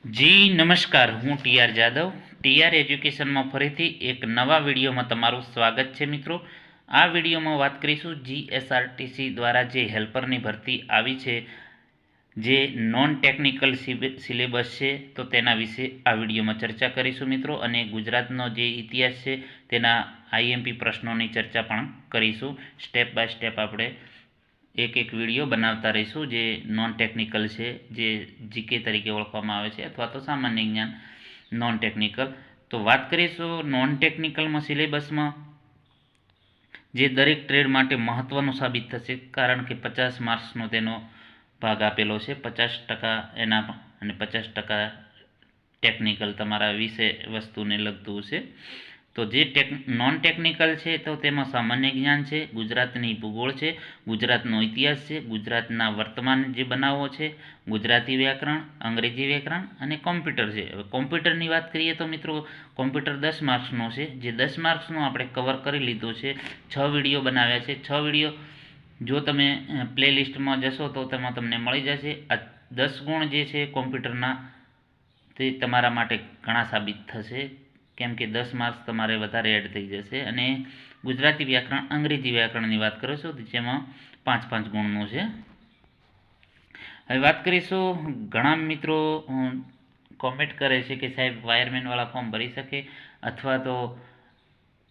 જી નમસ્કાર, હું TR Jadav. TR એજ્યુકેશનમાં ફરીથી એક નવા વિડીયોમાં તમારું સ્વાગત છે મિત્રો. આ વિડીયોમાં વાત કરીશું જીએસઆરટીસી દ્વારા જે હેલ્પરની ભરતી આવી છે, જે નોન ટેકનિકલ સિલેબસ છે, તો તેના વિશે આ વિડીયોમાં ચર્ચા કરીશું મિત્રો. અને ગુજરાતનો જે ઇતિહાસ છે તેના આઈએમપી પ્રશ્નોની ચર્ચા પણ કરીશું. સ્ટેપ બાય સ્ટેપ આપણે એક વિડીયો બનાવતા રહીશું જે નોન ટેકનિકલ છે, જે જીકે તરીકે ઓળખવામાં આવે છે, અથવા તો સામાન્ય જ્ઞાન નોન ટેકનિકલ. તો વાત કરીશું નોન ટેકનિકલમાં સિલેબસમાં જે દરેક ટ્રેડ માટે મહત્ત્વનું સાબિત થશે, કારણ કે 50 માર્ક્સનો તેનો ભાગ આપેલો છે. 50% એના અને 50% ટેકનિકલ તમારા વિશે વસ્તુને લગતું છે. તો જે નોન ટેકનિકલ છે તો તેમાં સામાન્ય જ્ઞાન છે, ગુજરાતની ભૂગોળ છે, ગુજરાતનો ઇતિહાસ છે, ગુજરાતના વર્તમાન જે બનાવો છે, ગુજરાતી વ્યાકરણ, અંગ્રેજી વ્યાકરણ અને કોમ્પ્યુટર છે. હવે કોમ્પ્યુટરની વાત કરીએ તો મિત્રો, કોમ્પ્યુટર 10 માર્ક્સનો છે, જે 10 માર્ક્સનો આપણે કવર કરી લીધો છે. 6 વિડીયો બનાવ્યા છે. 6 વિડીયો જો તમે પ્લેલિસ્ટમાં જશો તો તેમાં તમને મળી જશે. આ 10 ગુણ જે છે કોમ્પ્યુટરના, તે તમારા માટે ઘણા સાબિત થશે, કેમ કે 10 માર્ક્સ તમારે વધારે એડ થઈ જશે. અને ગુજરાતી વ્યાકરણ, અંગ્રેજી વ્યાકરણની વાત કરો છો, જેમાં 5-5 ગુણનું છે. હવે વાત કરીશું, ઘણા મિત્રો કોમેન્ટ કરે છે કે સાહેબ વાયરમેનવાળા ફોર્મ ભરી શકે, અથવા તો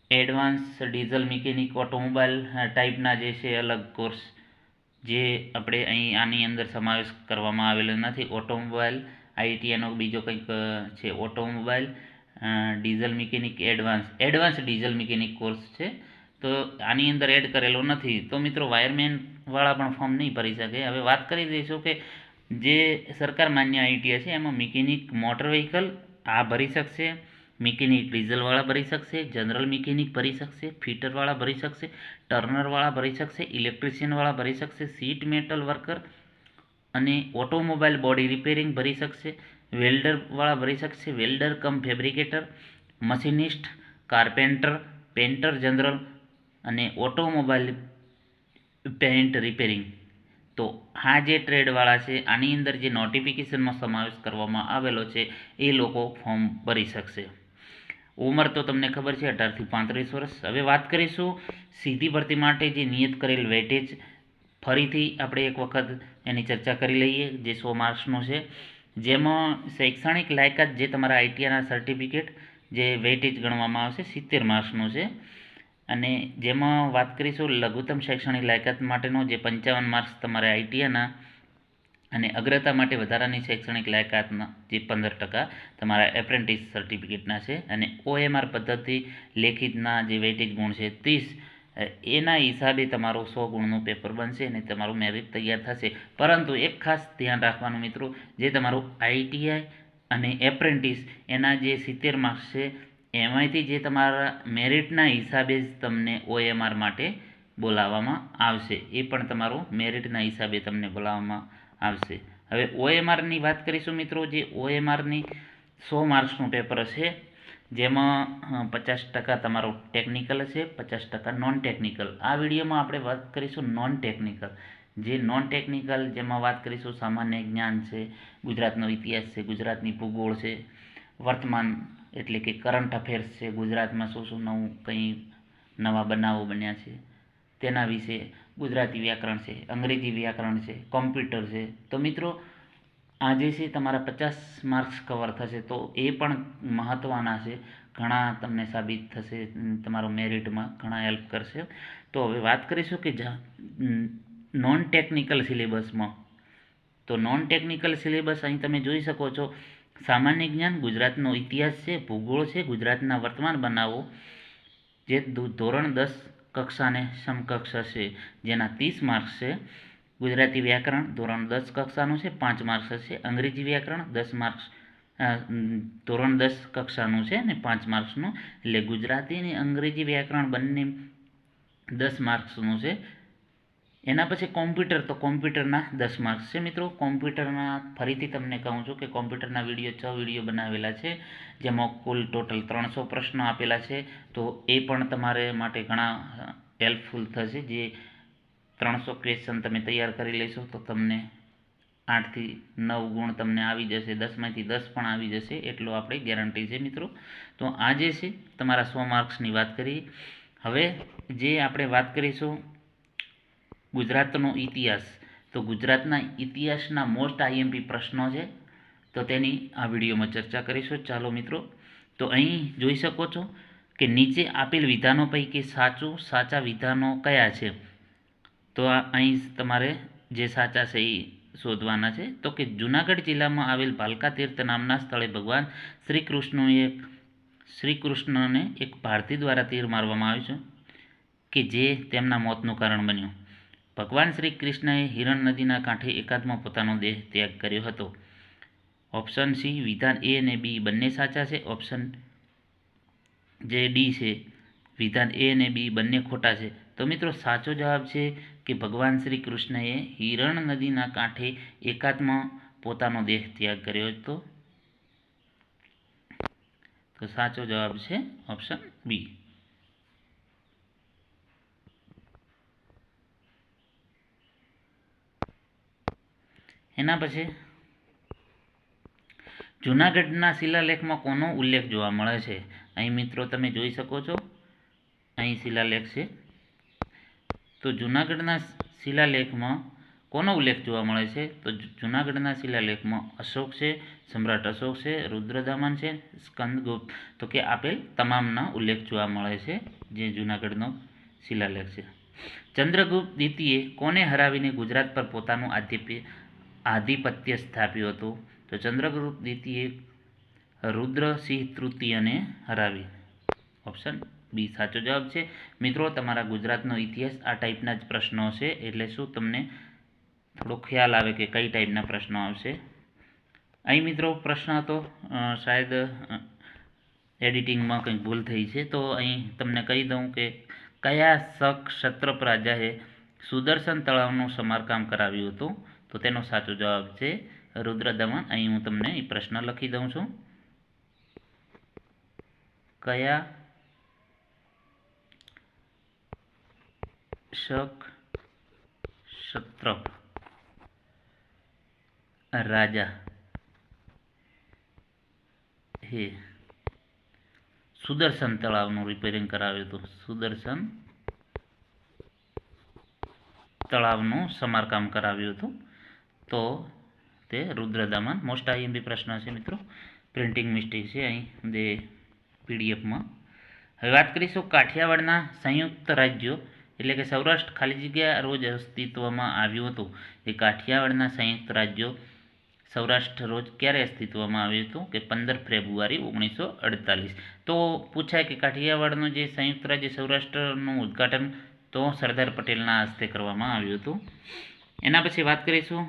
એડવાન્સ ડીઝલ મિકેનિક ઓટોમોબાઈલ ટાઈપના જે છે અલગ કોર્સ, જે આપણે અહીં આની અંદર સમાવેશ કરવામાં આવેલો નથી. ઓટોમોબાઈલ આઈટીઆઈનો બીજો કંઈક છે, automobile diesel mechanic advance diesel mechanic course છે, તો આની અંદર એડ કરેલો નથી. તો મિત્રો વાયરમેનવાળા પણ ફોર્મ નહીં ભરી શકે. હવે વાત કરી દઈશું કે જે સરકાર માન્ય આઈટીઆઈ છે એમાં મિકેનિક મોટર વ્હીકલ આ ભરી શકશે, મિકેનિક ડીઝલવાળા ભરી શકશે, જનરલ મિકેનિક ભરી શકશે, ફિટરવાળા ભરી શકશે, ટર્નરવાળા ભરી શકશે, ઇલેક્ટ્રિશિયનવાળા ભરી શકશે, સીટ મેટલ વર્કર અને ઓટોમોબાઈલ બોડી રિપેરિંગ ભરી શકશે, વેલ્ડરવાળા ભરી શકશે, welder cum fabricator, machinist, carpenter, painter general અને ઓટોમોબાઈલ પેઇન્ટ રિપેરિંગ. તો આ જે ટ્રેડવાળા છે, આની અંદર જે નોટિફિકેશનમાં સમાવેશ કરવામાં આવેલો છે એ લોકો ફોર્મ ભરી શકશે. ઉંમર તો તમને ખબર છે, 18 થી 35 વર્ષ. હવે વાત કરીશું સીધી ભરતી માટે જે નિયત કરેલ વેટેજ. ફરીથી આપણે એક વખત એની ચર્ચા કરી લઈએ, જે 100 માર્ક્સનો છે, જેમાં શૈક્ષણિક લાયકાત જે તમારા આઈટીઆઈના સર્ટિફિકેટ જે વેટેજ ગણવામાં આવશે 70 માર્ક્સનું છે. અને જેમાં વાત કરીશું લઘુત્તમ શૈક્ષણિક લાયકાત માટેનો, જે 55 માર્ક્સ તમારે આઈટીઆઈના, અને અગ્રતા માટે વધારાની શૈક્ષણિક લાયકાતના જે 15% તમારા એપ્રેન્ટિસ સર્ટિફિકેટના છે. અને ઓએમઆર પદ્ધતિ લેખિતના જે વેટેજ ગુણ છે 30, એના હિસાબે તમારું 100 ગુણનું પેપર બનશે અને તમારું મેરિટ તૈયાર થશે. પરંતુ એક ખાસ ધ્યાન રાખવાનું મિત્રો, જે તમારું આઈટીઆઈ અને એપ્રેન્ટિસ એના જે 70 માર્ક્સ છે, એમાંથી જે તમારા મેરિટના હિસાબે જ તમને ઓએમઆર માટે બોલાવવામાં આવશે. એ પણ તમારું મેરિટના હિસાબે તમને બોલાવવામાં આવશે. હવે ઓએમઆરની વાત કરીશું મિત્રો, જે ઓએમઆરની 100 માર્ક્સનું પેપર છે, જેમાં 50% તમારું ટેકનિકલ છે, 50% નોન ટેકનિકલ. આ વિડીયોમાં આપણે વાત કરીશું નોન ટેકનિકલ. જે નોન ટેકનિકલ, જેમાં વાત કરીશું સામાન્ય જ્ઞાન છે, ગુજરાતનો ઇતિહાસ છે, ગુજરાતની ભૂગોળ છે, વર્તમાન એટલે કે કરંટ અફેર્સ છે, ગુજરાતમાં શું નવું કંઈ નવા બનાવો બન્યા છે તેના વિશે, ગુજરાતી વ્યાકરણ છે, અંગ્રેજી વ્યાકરણ છે, કોમ્પ્યુટર છે. તો મિત્રો આજે છે તમારા 50 માર્ક્સ કવર થશે, તો એ પણ મહત્ત્વના છે, ઘણા તમને સાબિત થશે, તમારો મેરિટમાં ઘણા હેલ્પ કરશે. તો હવે વાત કરીશું કે નોન ટેકનિકલ સિલેબસમાં. તો નોન ટેકનિકલ સિલેબસ અહીં તમે જોઈ શકો છો, સામાન્ય જ્ઞાન, ગુજરાતનો ઇતિહાસ છે, ભૂગોળ છે, ગુજરાતના વર્તમાન બનાવો, જે ધોરણ 10 કક્ષાને સમકક્ષ હશે, જેના 30 માર્ક્સ છે. ગુજરાતી વ્યાકરણ ધોરણ 10 કક્ષાનું છે, 5 માર્ક્સ હશે. અંગ્રેજી વ્યાકરણ 10 માર્ક્સ ધોરણ 10 કક્ષાનું છે અને 5 માર્ક્સનું. એટલે ગુજરાતી અને અંગ્રેજી વ્યાકરણ બંને 10 માર્ક્સનું છે. એના પછી કોમ્પ્યુટર, તો કોમ્પ્યુટરના 10 માર્ક્સ છે મિત્રો. કોમ્પ્યુટરના ફરીથી તમને કહું છું કે કોમ્પ્યુટરના 6 વિડીયો બનાવેલા છે, જેમાં કુલ ટોટલ 300 પ્રશ્નો આપેલા છે. તો એ પણ તમારે માટે ઘણા હેલ્પફુલ થશે. જે 300 ક્વેશ્ચન તમે તૈયાર કરી લેશો તો તમને 8થી 9 ગુણ તમને આવી જશે, 10માંથી 10 પણ આવી જશે, એટલો આપણે ગેરંટી છે મિત્રો. તો આ જે છે તમારા 100 માર્ક્સની વાત કરીએ. હવે જે આપણે વાત કરીશું ગુજરાતનો ઇતિહાસ, તો ગુજરાતના ઇતિહાસના મોસ્ટ આઈએમપી પ્રશ્નો છે, તો તેની આ વિડીયોમાં ચર્ચા કરીશું. ચાલો મિત્રો, તો અહીં જોઈ શકો છો કે નીચે આપેલ વિધાનો પૈકી સાચા વિધાનો કયા છે? તો અહીં તમારે જે સાચા છે એ શોધવાના છે. તો કે જૂનાગઢ જિલ્લામાં આવેલ ભાલકા તીર્થ નામના સ્થળે ભગવાન શ્રી કૃષ્ણને એક ભારતી દ્વારા તીર મારવામાં આવ્યું છે કે જે તેમના મોતનું કારણ બન્યું. ભગવાન શ્રી કૃષ્ણએ હિરણ નદીના કાંઠે એકાંતમાં પોતાનો દેહ ત્યાગ કર્યો હતો. ઓપ્શન સી વિધાન એ અને બી બંને સાચા છે. ઓપ્શન જે ડી છે વિધાન એ અને બી બંને ખોટા છે. તો મિત્રો સાચો જવાબ છે કે ભગવાન શ્રી કૃષ્ણએ હિરણ નદીના કાંઠે એકાંતમાં પોતાનો દેહ ત્યાગ કર્યો હતો. તો સાચો જવાબ છે ઓપ્શન બી. એના પછી જૂનાગઢના શિલાલેખમાં કોનો ઉલ્લેખ જોવા મળે છે? અહીં મિત્રો તમે જોઈ શકો છો, અહીં શિલાલેખ છે. તો જૂનાગઢના શિલાલેખમાં કોનો ઉલ્લેખ જોવા મળે છે? તો જૂનાગઢના શિલાલેખમાં અશોક છે, સમ્રાટ અશોક છે, રુદ્રદામન છે, સ્કંદગુપ્ત, તો કે આપેલ તમામના ઉલ્લેખ જોવા મળે છે જે જૂનાગઢનો શિલાલેખ છે. ચંદ્રગુપ્ત દ્વિતીયે કોને હરાવીને ગુજરાત પર પોતાનું આધિપત્ય સ્થાપ્યું હતું? તો ચંદ્રગુપ્ત દ્વિતીયે રુદ્રસિંહ તૃતીયને હરાવી. ઓપ્શન બી સાચો જવાબ છે. મિત્રો તમારા ગુજરાતનો ઇતિહાસ આ ટાઈપના જ પ્રશ્નો છે, એટલે શું તમને થોડો ખ્યાલ આવે કે કઈ ટાઈપના પ્રશ્નો આવશે. અહીં મિત્રો પ્રશ્ન હતો, શાયદ એડિટિંગમાં કંઈક ભૂલ થઈ છે, તો અહીં તમને કહી દઉં કે કયા શક ક્ષત્રપ રાજાએ સુદર્શન તળાવનું સમારકામ કરાવ્યું હતું? તો તેનો સાચો જવાબ છે રુદ્રદમન. અહીં હું તમને એ પ્રશ્ન લખી દઉં છું. કયા શક ક્ષત્રપ રાજા હે સુદર્શન તળાવનું રિપેરિંગ કરાવ્યું હતું? સુદર્શન તળાવનું સમારકામ કરાવ્યું હતું. તો તે રુદ્રદમન. મોસ્ટ આઈએમપી પ્રશ્ન છે મિત્રો, પ્રિન્ટિંગ મિસ્ટેક છે અહીં જે પીડીએફમાં. હવે વાત કરીશું કાઠિયાવાડના સંયુક્ત રાજ્યો, એટલે કે સૌરાષ્ટ્ર ખાલી જગ્યા રોજ અસ્તિત્વમાં આવ્યું હતું. એ કાઠિયાવાડના સંયુક્ત રાજ્યો સૌરાષ્ટ્ર રોજ ક્યારે અસ્તિત્વમાં આવ્યું હતું? કે 15 ફેબ્રુઆરી 1948. તો પૂછાય કે કાઠિયાવાડનું જે સંયુક્ત રાજ્ય સૌરાષ્ટ્રનું ઉદ્ઘાટન તો સરદાર પટેલના હસ્તે કરવામાં આવ્યું હતું. એના પછી વાત કરીશું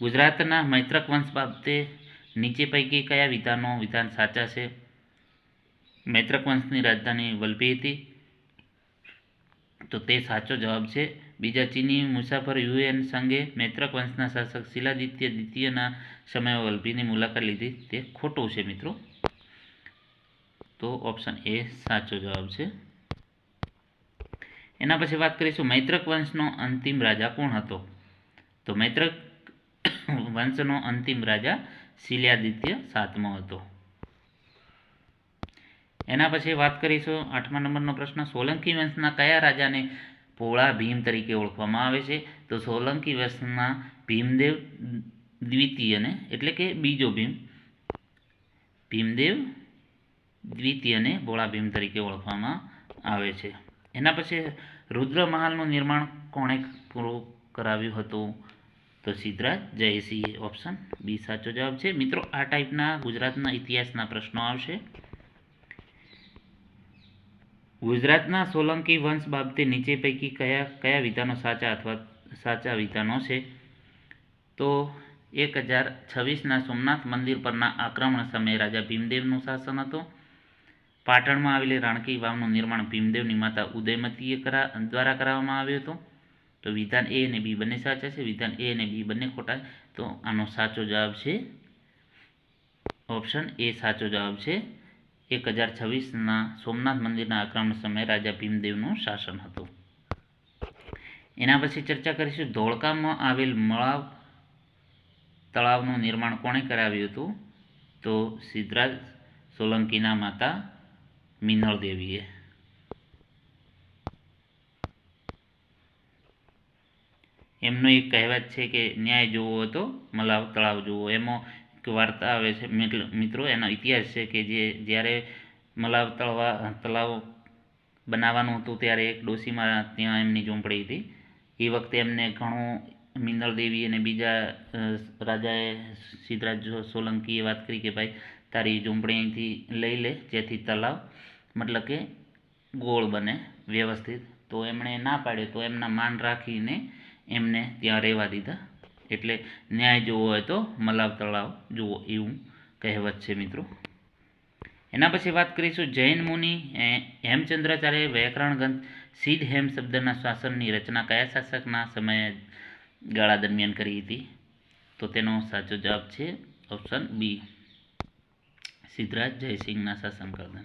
ગુજરાતના મૈત્રક વંશ બાબતે નીચે પૈકી કયા વિધાન સાચા છે? મૈત્રક વંશની રાજધાની વલભી હતી, તો તે સાચો જવાબ છે. બીજા ચીની મુસાફર યુએન સંઘે મૈત્રક વંશના શાસક શિલાદિત્ય દ્વિતીયના સમયે વલભીની મુલાકાત લીધી, તે ખોટું છે મિત્રો. તો ઓપ્શન એ સાચો જવાબ છે. એના પછી વાત કરીશું મૈત્રક વંશનો અંતિમ રાજા કોણ હતો? તો મૈત્રક વંશનો અંતિમ રાજા શિલાદિત્ય 7મો હતો. એના પછી વાત કરીશું 8મા નંબરનો પ્રશ્ન, સોલંકી વંશના કયા રાજાને ભોળા ભીમ તરીકે ઓળખવામાં આવે છે? તો સોલંકી વંશના ભીમદેવ દ્વિતીયને, એટલે કે બીજો ભીમદેવ દ્વિતીયને ભોળા ભીમ તરીકે ઓળખવામાં આવે છે. એના પછી રુદ્રમહાલનું નિર્માણ કોણે પૂરું કરાવ્યું હતું? તો સિદ્ધરાજ જયસિંહ. ઓપ્શન બી સાચો જવાબ છે. મિત્રો આ ટાઈપના ગુજરાતના ઇતિહાસના પ્રશ્નો આવશે. ગુજરાતના સોલંકી વંશ બાબતે નીચે પૈકી કયા વિધાનો સાચા વિધાનો છે? તો 1026ના સોમનાથ મંદિર પરના આક્રમણ સમયે રાજા ભીમદેવનું શાસન હતું. પાટણમાં આવેલી રાણકી વાવનું નિર્માણ ભીમદેવની માતા ઉદયમતીએ દ્વારા કરાવવામાં આવ્યું હતું. તો વિધાન એ અને બી બંને સાચા છે. વિધાન એ અને બી બંને ખોટા. તો આનો સાચો જવાબ છે ઓપ્શન એ સાચો જવાબ છે. 1026ના સોમનાથ મંદિરના આક્રમણ સમયે રાજા ભીમદેવનું શાસન હતું. એના પછી ચર્ચા કરીશું ધોળકામાં આવેલ તળાવનું નિર્માણ કોણે કરાવ્યું હતું? તો સિદ્ધરાજ સોલંકીના માતા મિનળ દેવીએ. એમનો એક કહેવત છે કે ન્યાય જોવો હતો મલાવ તળાવ જોવો. એમાં એક વાર્તા આવે છે મિત્રો, એનો ઇતિહાસ છે કે જ્યારે મલાવ તળાવ બનાવવાનું હતું ત્યારે એક ડોશીમાં ત્યાં એમની ઝૂંપડી હતી. એ વખતે એમને ઘણું મિનળ દેવી અને બીજા રાજાએ સિદ્ધરાજ સોલંકીએ વાત કરી કે ભાઈ તારી ઝૂંપડી અહીંથી લઈ લે જેથી તળાવ મતલબ કે ગોળ બને વ્યવસ્થિત. તો એમણે ના પાડ્યો તો એમના માન રાખીને એમને ત્યાં રહેવા દીધા. એટલે ન્યાય જોવો હોય તો મલાવ તળાવ જુઓ એવું કહેવત છે મિત્રો. એના પછી વાત કરીશું જૈન મુનિ હેમચંદ્રાચાર્ય વ્યાકરણ ગ્રંથ સિદ્ધ હેમ શબ્દના શાસનની રચના કયા શાસકના સમયે ગાળા દરમિયાન કરી હતી? તો તેનો સાચો જવાબ છે ઓપ્શન બી, સિદ્ધરાજ જયસિંહના શાસનકાળ.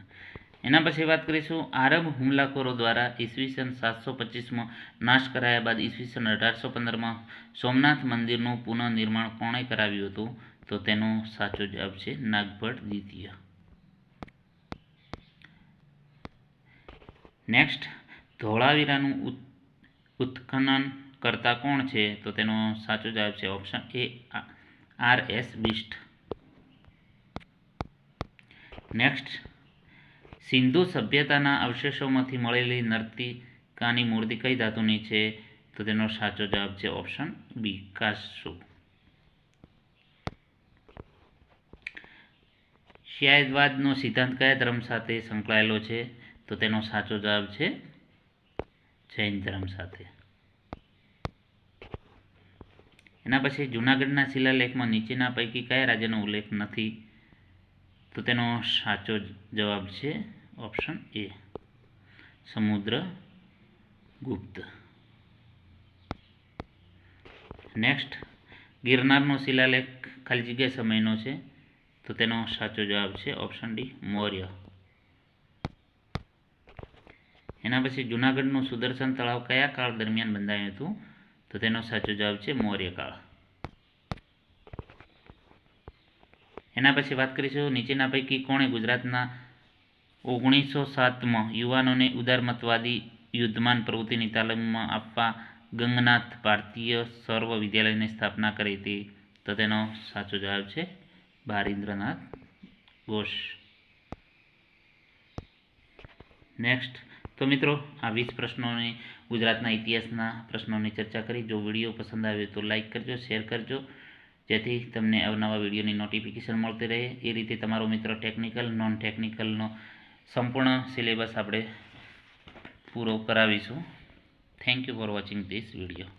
એના પછી વાત કરીશું આરબ હુમલાખોરો દ્વારા ઈસવીસન 725માં નાશ કરાયા બાદ ઈસવીસન 1815માં સોમનાથ મંદિરનું પુનઃનિર્માણ કોણે કરાવ્યું હતું? તો તેનો સાચો જવાબ છે નાગભટ્ટ દ્વિતીય. નેક્સ્ટ, ધોળાવીરાનું ઉત્ખનન કરતા કોણ છે? તો તેનો સાચો જવાબ છે ઓપ્શન એ, R.S. બિષ્ટ. નેક્સ્ટ, સિંધુ સભ્યતાના અવશેષોમાંથી મળેલી નર્તિકાની મૂર્તિ કઈ ધાતુની છે? તો તેનો સાચો જવાબ છે ઓપ્શન બી, કાંસ્યુ. શ્યાયદવાદનો સિદ્ધાંત કયા ધર્મ સાથે સંકળાયેલો છે? તો તેનો સાચો જવાબ છે જૈન ધર્મ સાથે. એના પછી જૂનાગઢના શિલાલેખમાં નીચેના પૈકી કયા રાજ્યનો ઉલ્લેખ નથી? તો તેનો સાચો જવાબ છે ઓપ્શન એ, સમુદ્રગુપ્ત. નેક્સ્ટ, ગિરનારનો શિલાલેખ ખાલી જગ્યા સમયનો છે? તો તેનો સાચો જવાબ છે ઓપ્શન ડી, મૌર્ય. એના પછી જૂનાગઢનું સુદર્શન તળાવ કયા કાળ દરમિયાન બંધાયું હતું? તો તેનો સાચો જવાબ છે મૌર્યકાળ. એના પછી વાત કરીશું નીચેના પૈકી કોણે ગુજરાતના 1907માં યુવાનોને ઉદારમતવાદી યુદ્ધમાન પ્રવૃત્તિની તાલીમ આપવા ગંગનાથ ભારતીય સર્વ વિદ્યાલયની સ્થાપના કરી હતી? તો તેનો સાચો જવાબ છે બારીન્દ્રનાથ ઘોષ. નેક્સ્ટ, તો મિત્રો આ 20 પ્રશ્નોની ગુજરાતના ઇતિહાસના પ્રશ્નોની ચર્ચા કરી. જો વિડીયો પસંદ આવ્યો તો લાઈક કરજો, શેર કરજો, જેથી તમને અવનવા વિડીયોની નોટિફિકેશન મળતી રહે. એ રીતે તમારો મિત્ર ટેકનિકલ નોન ટેકનિકલનો સંપૂર્ણ સિલેબસ આપણે પૂરો કરાવીશું. Thank you for watching this video.